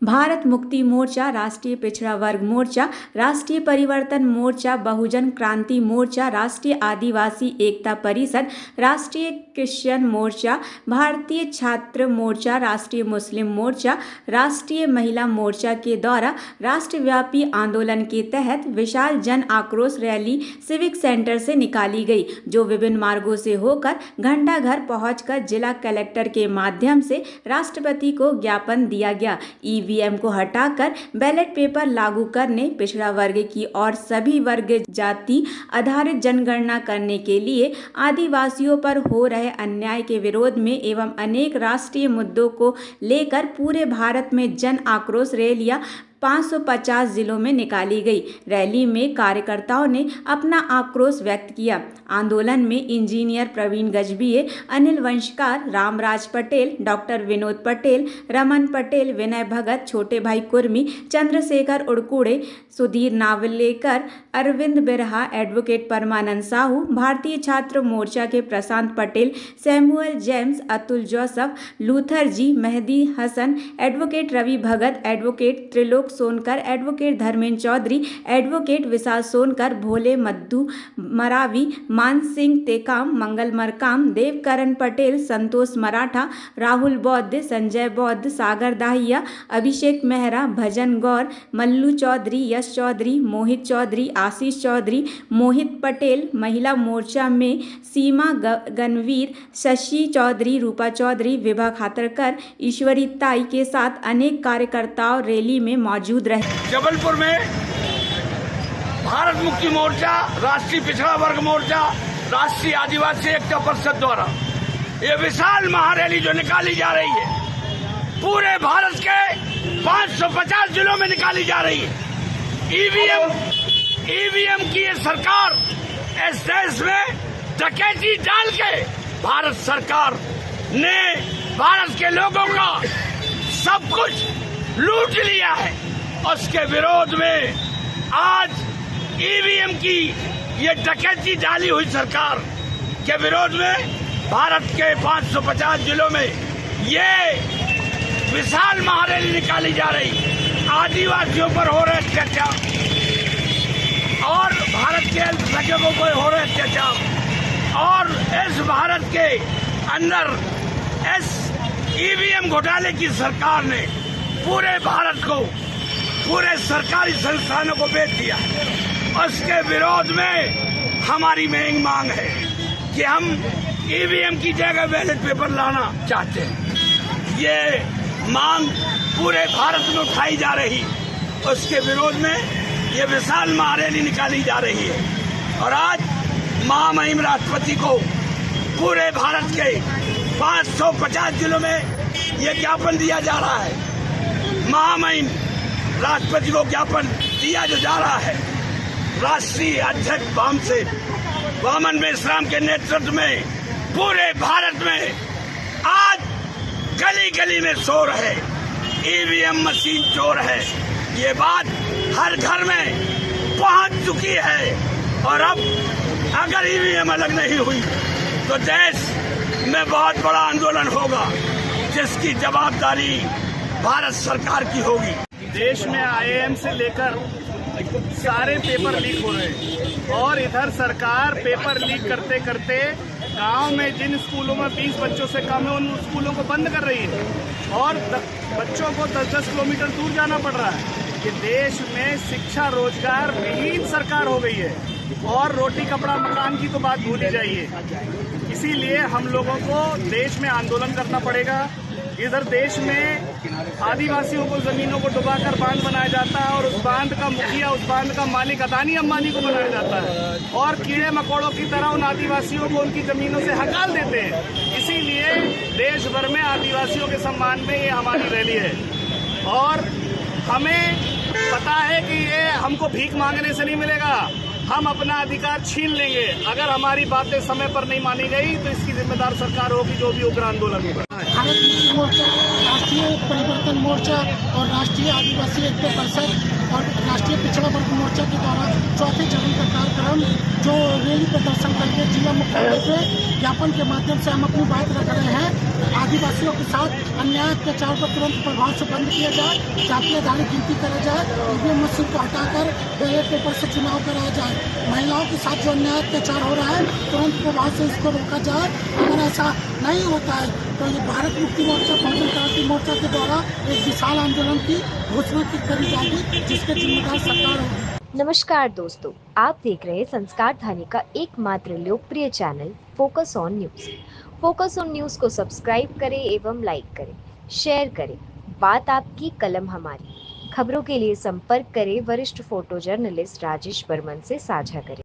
भारत मुक्ति मोर्चा, राष्ट्रीय पिछड़ा वर्ग मोर्चा, राष्ट्रीय परिवर्तन मोर्चा, बहुजन क्रांति मोर्चा, राष्ट्रीय आदिवासी एकता परिषद, राष्ट्रीय क्रिश्चियन मोर्चा, भारतीय छात्र मोर्चा, राष्ट्रीय मुस्लिम मोर्चा, राष्ट्रीय महिला मोर्चा के द्वारा राष्ट्रव्यापी आंदोलन के तहत विशाल जन आक्रोश रैली सिविक सेंटर से निकाली गई, जो विभिन्न मार्गों से होकर घंटाघर पहुंचकर जिला कलेक्टर के माध्यम से राष्ट्रपति को ज्ञापन दिया गया। ईवीएम को हटाकर बैलेट पेपर लागू करने, पिछड़ा वर्ग की और सभी वर्ग जाति आधारित जनगणना करने के लिए, आदिवासियों पर हो रहे अन्याय के विरोध में एवं अनेक राष्ट्रीय मुद्दों को लेकर पूरे भारत में जन आक्रोश रैलियां 550 जिलों में निकाली गई। रैली में कार्यकर्ताओं ने अपना आक्रोश व्यक्त किया। आंदोलन में इंजीनियर प्रवीण गजभिये, अनिल वंशकार, रामराज पटेल, डॉक्टर विनोद पटेल, रमन पटेल, विनय भगत, छोटे भाई कुर्मी, चंद्रशेखर उड़कुड़े, सुधीर नावलेकर, अरविंद बिरहा, एडवोकेट परमानंद साहू, भारतीय छात्र मोर्चा के Prashant Patel, Samuel James, Atul Joseph, Luther ji, Mehdi Hasan, advocate Ravi Bhagat, advocate Trilok Sonkar, advocate Dharmendra Chaudhary, advocate Vishal Sonkar, Bhole Maddu Maravi, मान सिंह टेकाम, मंगल मरकाम, देवकरण पटेल, संतोष मराठा, राहुल बौद्ध, संजय बौद्ध, सागर दाहिया, अभिषेक मेहरा, भजन गौर, मल्लू चौधरी, यश चौधरी, मोहित चौधरी, आशीष चौधरी, मोहित पटेल। महिला मोर्चा में सीमा गणवीर, शशि चौधरी, रूपा चौधरी, विभा खातरकर, ईश्वरी ताई के साथ अनेक कार्यकर्ताओं रैली में मौजूद रहे। जबलपुर में भारत मुक्ति मोर्चा, राष्ट्रीय पिछड़ा वर्ग मोर्चा, राष्ट्रीय आदिवासी एकता परिषद द्वारा ये विशाल महारैली जो निकाली जा रही है, पूरे भारत के 550 जिलों में निकाली जा रही है। ईवीएम की ये सरकार इस देश में डकैती डाल के भारत सरकार ने भारत के लोगों का सब कुछ लूट लिया है। उसके विरोध में आज ईवीएम की ये डकैती डाली हुई सरकार के विरोध में भारत के 550 जिलों में ये विशाल महारैली निकाली जा रही। आदिवासियों पर हो रहे अत्याचार और भारत के अल्पसंख्यकों पर हो रहे अत्याचार और इस भारत के अंदर इस ईवीएम घोटाले की सरकार ने पूरे भारत को, पूरे सरकारी संस्थानों को बेच दिया। उसके विरोध में हमारी मांग है कि हम ईवीएम की जगह बैलेट पेपर लाना चाहते हैं। ये मांग पूरे भारत में उठाई जा रही, उसके विरोध में ये विशाल महारैली निकाली जा रही है। और आज महामहिम राष्ट्रपति को पूरे भारत के 550 जिलों में ये ज्ञापन दिया जा रहा है। महामहिम राष्ट्रपति को ज्ञापन दिया जो जा रहा है। राष्ट्रीय अध्यक्ष वामन मेश्राम के नेतृत्व में पूरे भारत में आज गली गली में शोर है, ईवीएम मशीन चोर है। ये बात हर घर में पहुंच चुकी है और अब अगर ईवीएम अलग नहीं हुई तो देश में बहुत बड़ा आंदोलन होगा, जिसकी जवाबदारी भारत सरकार की होगी। देश में आईएएम से लेकर सारे पेपर लीक हो रहे हैं और इधर सरकार पेपर लीक करते करते गांव में जिन स्कूलों में 20 बच्चों से कम है उन स्कूलों को बंद कर रही है और बच्चों को 10-10 किलोमीटर दूर जाना पड़ रहा है। कि देश में शिक्षा रोजगार विहीन सरकार हो गई है और रोटी कपड़ा मकान की तो बात भूल ही जाइए। इसीलिए हम लोगों को देश में आंदोलन करना पड़ेगा। इधर देश में आदिवासियों को जमीनों को डुबाकर बांध बनाया जाता है और उस बांध का मुखिया, उस बांध का मालिक अदानी अंबानी को बनाया जाता है और कीड़े मकोड़ों की तरह उन आदिवासियों को उनकी जमीनों से हकाल देते हैं। इसीलिए देश भर में आदिवासियों के सम्मान में ये हमारी रैली है और हमें पता है कि ये हमको भीख मांगने से नहीं मिलेगा, हम अपना अधिकार छीन लेंगे। अगर हमारी बातें समय पर नहीं मानी गई तो इसकी जिम्मेदार सरकार होगी, जो भी उग्र आंदोलन होगा। भारत मुक्ति मोर्चा, राष्ट्रीय परिवर्तन मोर्चा और राष्ट्रीय आदिवासी एकता परिषद और राष्ट्रीय पिछड़ा वर्ग मोर्चा के द्वारा चौथे चरण का कार्यक्रम जो रैली प्रदर्शन करके जिला मुख्यालय पे ज्ञापन के माध्यम से हम अपनी बात रख रहे हैं। आदिवासियों के साथ अन्याय अत्याचार को तुरंत प्रभाव से बंद किया जाए, जाति आधारित गिनती करा जाए, ईवीएम मशीन को हटाकर बैलेट पेपर से चुनाव कराया जाए। महिलाओं के साथ जो अन्याय अत्याचार हो रहा है तुरंत प्रभाव से इसको रोका जाए। अगर ऐसा नहीं होता है तो ये भारत मुक्ति मोर्चा, बहुजन क्रांति मोर्चा के द्वारा एक विशाल आंदोलन की घोषणा की करी जाएगी, जिसके जिम्मेदार सरकार होगी। नमस्कार दोस्तों, आप देख रहे हैं संस्कार ध्वनि का एकमात्र लोकप्रिय channel focus on news. Focus on news को सब्सक्राइब करें एवं लाइक करें, शेयर करें। बात आपकी, कलम हमारी। खबरों के लिए संपर्क करें वरिष्ठ फोटो जर्नलिस्ट राजेश बर्मन से साझा करें।